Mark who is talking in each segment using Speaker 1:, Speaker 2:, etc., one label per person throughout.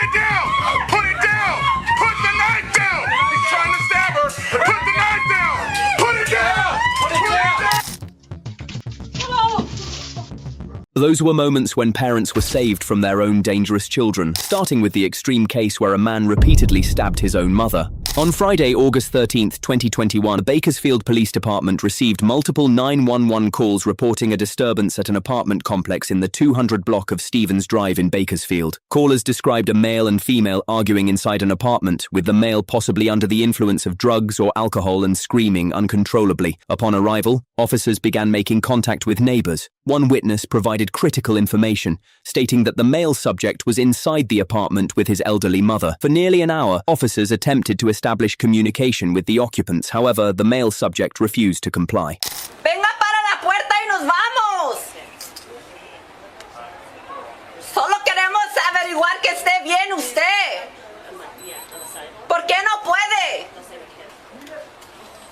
Speaker 1: it down! Put it down! Put the knife down! He's trying to stab her! Put the knife down! Put it down! Put it down!
Speaker 2: Those were moments when parents were saved from their own dangerous children, starting with the extreme case where a man repeatedly stabbed his own mother. On Friday, August 13, 2021, the Bakersfield Police Department received multiple 911 calls reporting a disturbance at an apartment complex in the 200 block of Stevens Drive in Bakersfield. Callers described a male and female arguing inside an apartment, with the male possibly under the influence of drugs or alcohol and screaming uncontrollably. Upon arrival, officers began making contact with neighbors. One witness provided critical information, stating that the male subject was inside the apartment with his elderly mother. For nearly an hour, officers attempted to establish communication with the occupants. However, the male subject refused to comply.
Speaker 3: Venga para la puerta y nos vamos. Solo queremos averiguar que esté bien usted. ¿Por qué no puede?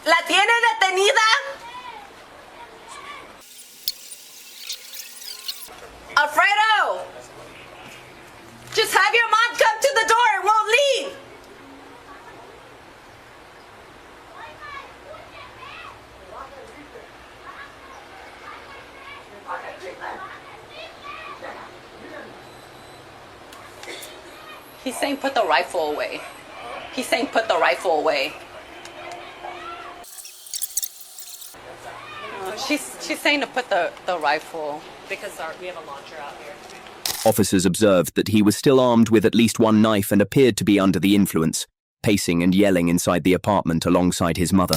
Speaker 3: ¿La tiene detenida? Alfredo, just have your mom come to the door and won't leave. He's saying put the rifle away. He's saying put the rifle away. She's saying to put the rifle.
Speaker 4: Because we have a launcher out here.
Speaker 2: Officers observed that he was still armed with at least one knife and appeared to be under the influence, pacing and yelling inside the apartment alongside his mother.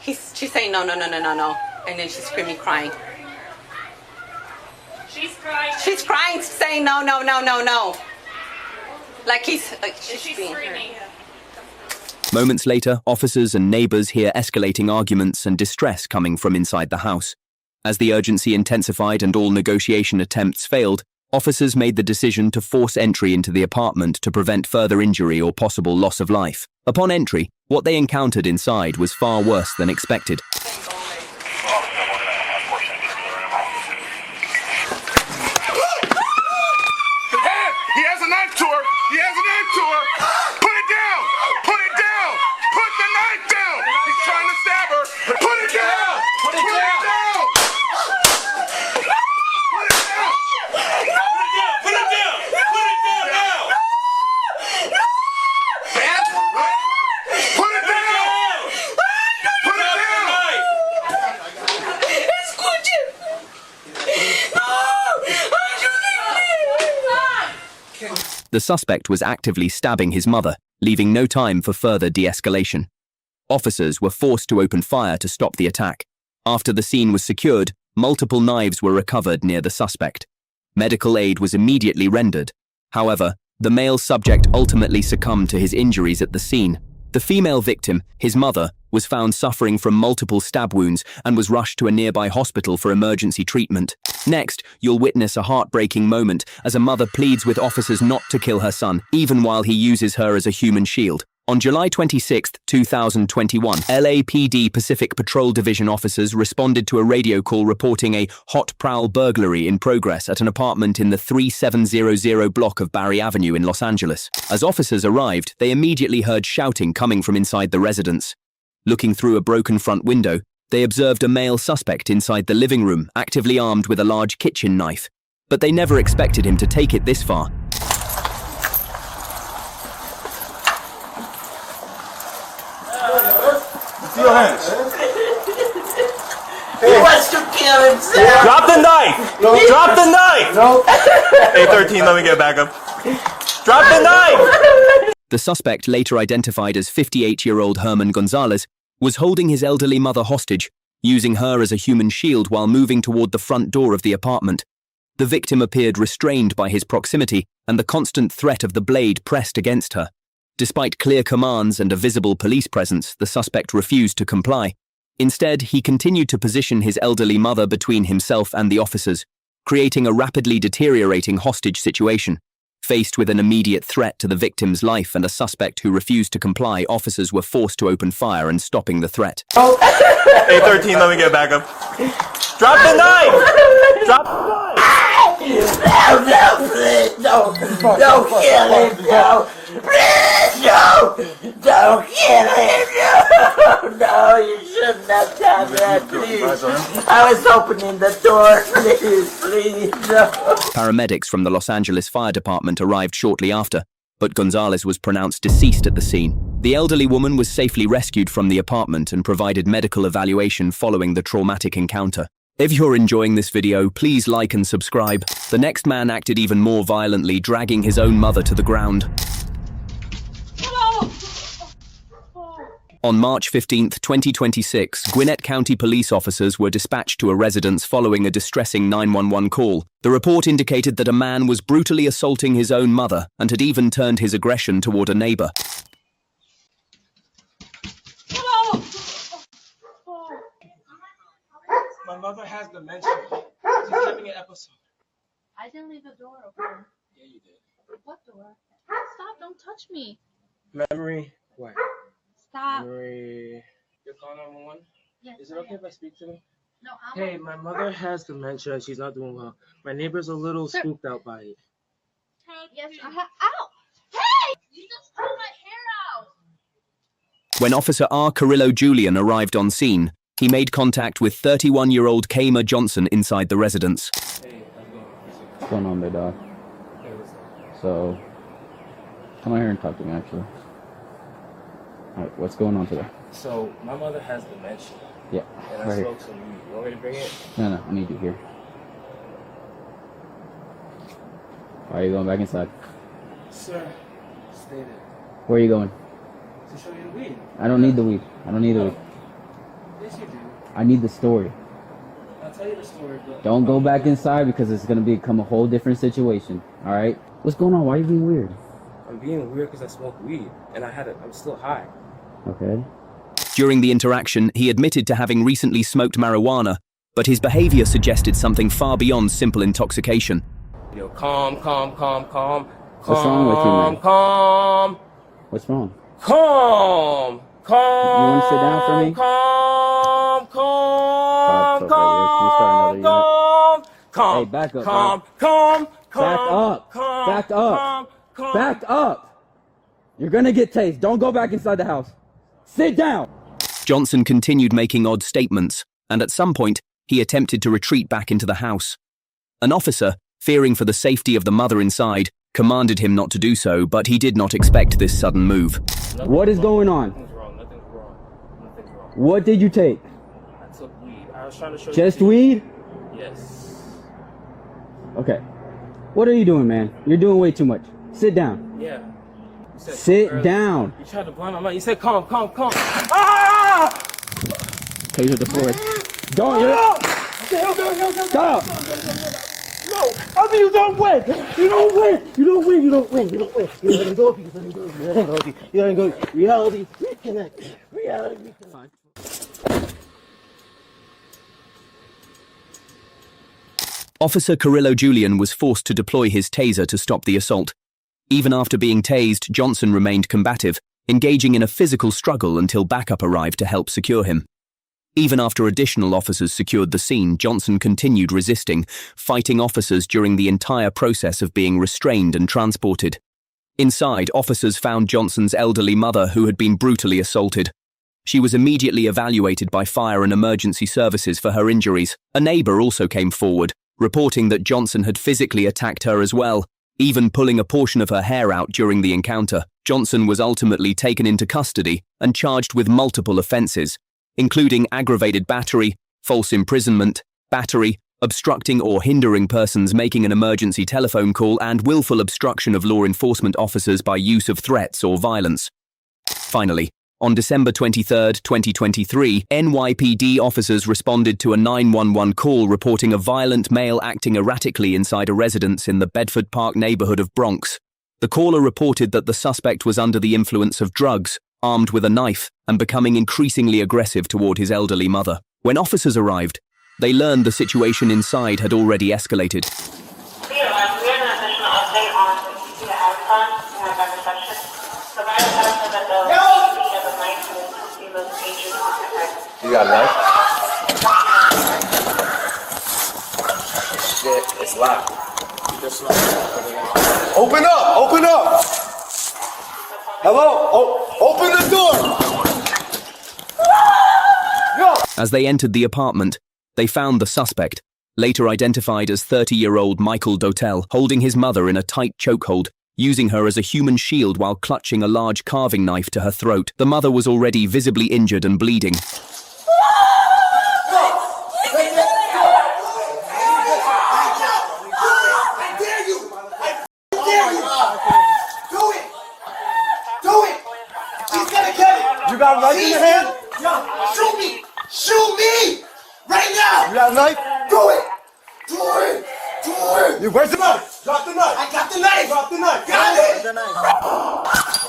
Speaker 3: She's saying no, and then she's screaming, crying. She's crying, saying no. Like she's
Speaker 4: screaming.
Speaker 2: Moments later, officers and neighbors hear escalating arguments and distress coming from inside the house. As the urgency intensified and all negotiation attempts failed, officers made the decision to force entry into the apartment to prevent further injury or possible loss of life. Upon entry, what they encountered inside was far worse than expected. The suspect was actively stabbing his mother, leaving no time for further de-escalation. Officers were forced to open fire to stop the attack. After the scene was secured, multiple knives were recovered near the suspect. Medical aid was immediately rendered. However, the male subject ultimately succumbed to his injuries at the scene. The female victim, his mother, was found suffering from multiple stab wounds and was rushed to a nearby hospital for emergency treatment. Next, you'll witness a heartbreaking moment as a mother pleads with officers not to kill her son, even while he uses her as a human shield. On July 26, 2021, LAPD Pacific Patrol Division officers responded to a radio call reporting a hot prowl burglary in progress at an apartment in the 3700 block of Barry Avenue in Los Angeles. As officers arrived, they immediately heard shouting coming from inside the residence. Looking through a broken front window, they observed a male suspect inside the living room, actively armed with a large kitchen knife. But they never expected him to take it this far.
Speaker 5: Your hands.
Speaker 3: He wants to kill himself.
Speaker 5: Drop the knife. No. Drop the knife. No. A13, let me get back up. Drop the knife.
Speaker 2: The suspect, later identified as 58-year-old Herman Gonzalez, was holding his elderly mother hostage, using her as a human shield while moving toward the front door of the apartment. The victim appeared restrained by his proximity and the constant threat of the blade pressed against her. Despite clear commands and a visible police presence, the suspect refused to comply. Instead, he continued to position his elderly mother between himself and the officers, creating a rapidly deteriorating hostage situation. Faced with an immediate threat to the victim's life and a suspect who refused to comply, officers were forced to open fire and stopping the threat.
Speaker 5: Hey, 13, let me get back up. Drop the knife! Drop the knife!
Speaker 6: No, please, no, don't kill him, no, please, no, don't kill him, no, you shouldn't have done that, please. I was opening the door, please, no.
Speaker 2: Paramedics from the Los Angeles Fire Department arrived shortly after, but Gonzalez was pronounced deceased at the scene. The elderly woman was safely rescued from the apartment and provided medical evaluation following the traumatic encounter. If you're enjoying this video, please like and subscribe. The next man acted even more violently, dragging his own mother to the ground. On March 15, 2026, Gwinnett County police officers were dispatched to a residence following a distressing 911 call. The report indicated that a man was brutally assaulting his own mother and had even turned his aggression toward a neighbor.
Speaker 7: My mother has dementia. She's having an episode.
Speaker 8: I didn't leave the door open.
Speaker 7: Yeah, you did.
Speaker 8: What door? Stop, don't touch me.
Speaker 7: Memory. What?
Speaker 8: Stop.
Speaker 7: Memory. You're calling 911?
Speaker 8: Yes,
Speaker 7: Is it okay if I speak to them?
Speaker 8: No,
Speaker 7: Hey, my mother has dementia and she's not doing well. My neighbor's a little spooked out by it.
Speaker 8: Yes, ow! Hey! You just pulled my hair out!
Speaker 2: When Officer R. Carrillo Julian arrived on scene, he made contact with 31-year-old Kama Johnson inside the residence.
Speaker 9: What's going on there, dog? So, come out here and talk to me, actually. Alright, what's going on today?
Speaker 7: So, my mother has dementia.
Speaker 9: Yeah,
Speaker 7: And I
Speaker 9: right here.
Speaker 7: spoke to you. You want me to bring it?
Speaker 9: No, I need you here. Why are you going back inside?
Speaker 7: Sir, stay there.
Speaker 9: Where are you going?
Speaker 7: To show you the weed.
Speaker 9: I don't need the weed. I don't need the weed.
Speaker 7: Yes, you do.
Speaker 9: I need the story.
Speaker 7: I'll tell you the story, but...
Speaker 9: Don't go back inside because it's going to become a whole different situation. Alright? What's going on? Why are you being weird?
Speaker 7: I'm being weird because I smoke weed. And I'm still high.
Speaker 9: Okay.
Speaker 2: During the interaction, he admitted to having recently smoked marijuana, but his behavior suggested something far beyond simple intoxication.
Speaker 7: Yo, calm.
Speaker 9: What's wrong with you, man?
Speaker 7: Calm.
Speaker 9: What's wrong?
Speaker 7: Calm.
Speaker 9: You want to sit down for me?
Speaker 7: Calm.
Speaker 9: Hey, back up,
Speaker 7: Calm.
Speaker 9: Back up! You're gonna get tased. Don't go back inside the house. Sit down!
Speaker 2: Johnson continued making odd statements, and at some point, he attempted to retreat back into the house. An officer, fearing for the safety of the mother inside, commanded him not to do so, but he did not expect this sudden move.
Speaker 9: What is going on?
Speaker 7: Nothing's wrong.
Speaker 9: What did you take?
Speaker 7: I took weed. I was trying to show you.
Speaker 9: Just weed?
Speaker 7: Yes.
Speaker 9: Okay. What are you doing, man? You're doing way too much. Sit down.
Speaker 7: Yeah. You said
Speaker 9: Sit
Speaker 7: earlier.
Speaker 9: down.
Speaker 7: You tried to blind my mind. You said calm. Ah!
Speaker 9: Taser the floor. Don't. Stop.
Speaker 7: No, I mean you don't win. You don't win. You don't go. Reality reconnect.
Speaker 2: Officer Carrillo Julian was forced to deploy his taser to stop the assault. Even after being tased, Johnson remained combative, engaging in a physical struggle until backup arrived to help secure him. Even after additional officers secured the scene, Johnson continued resisting, fighting officers during the entire process of being restrained and transported. Inside, officers found Johnson's elderly mother, who had been brutally assaulted. She was immediately evaluated by fire and emergency services for her injuries. A neighbor also came forward, reporting that Johnson had physically attacked her as well, even pulling a portion of her hair out during the encounter. Johnson was ultimately taken into custody and charged with multiple offenses, including aggravated battery, false imprisonment, battery, obstructing or hindering persons making an emergency telephone call, and willful obstruction of law enforcement officers by use of threats or violence. Finally, on December 23, 2023, NYPD officers responded to a 911 call reporting a violent male acting erratically inside a residence in the Bedford Park neighborhood of Bronx. The caller reported that the suspect was under the influence of drugs, armed with a knife, and becoming increasingly aggressive toward his elderly mother. When officers arrived, they learned the situation inside had already escalated.
Speaker 10: We have an additional update on
Speaker 5: You got a knife? Yeah, it's locked. Open up! Open up! Hello? Open the door! Yo!
Speaker 2: As they entered the apartment, they found the suspect, later identified as 30-year-old Michael Dotel, holding his mother in a tight chokehold, using her as a human shield while clutching a large carving knife to her throat. The mother was already visibly injured and bleeding.
Speaker 5: You got a knife in your hand?
Speaker 6: Yo, shoot me! Shoot me! Right now!
Speaker 5: You got a knife?
Speaker 6: Do it! Do it! Do it!
Speaker 5: Where's the knife? Drop the knife!
Speaker 6: I got the knife!
Speaker 5: Drop the knife!
Speaker 6: Got it!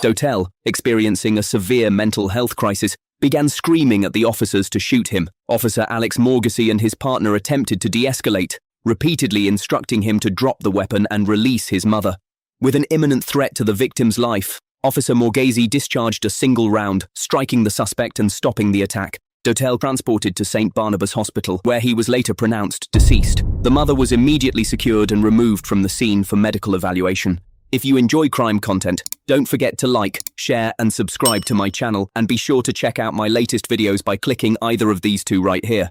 Speaker 2: Dotel, experiencing a severe mental health crisis, began screaming at the officers to shoot him. Officer Alex Morgacy and his partner attempted to de-escalate, repeatedly instructing him to drop the weapon and release his mother. With an imminent threat to the victim's life, Officer Morgacy discharged a single round, striking the suspect and stopping the attack. Dotel transported to St. Barnabas Hospital, where he was later pronounced deceased. The mother was immediately secured and removed from the scene for medical evaluation. If you enjoy crime content, don't forget to like, share, and subscribe to my channel, and be sure to check out my latest videos by clicking either of these two right here.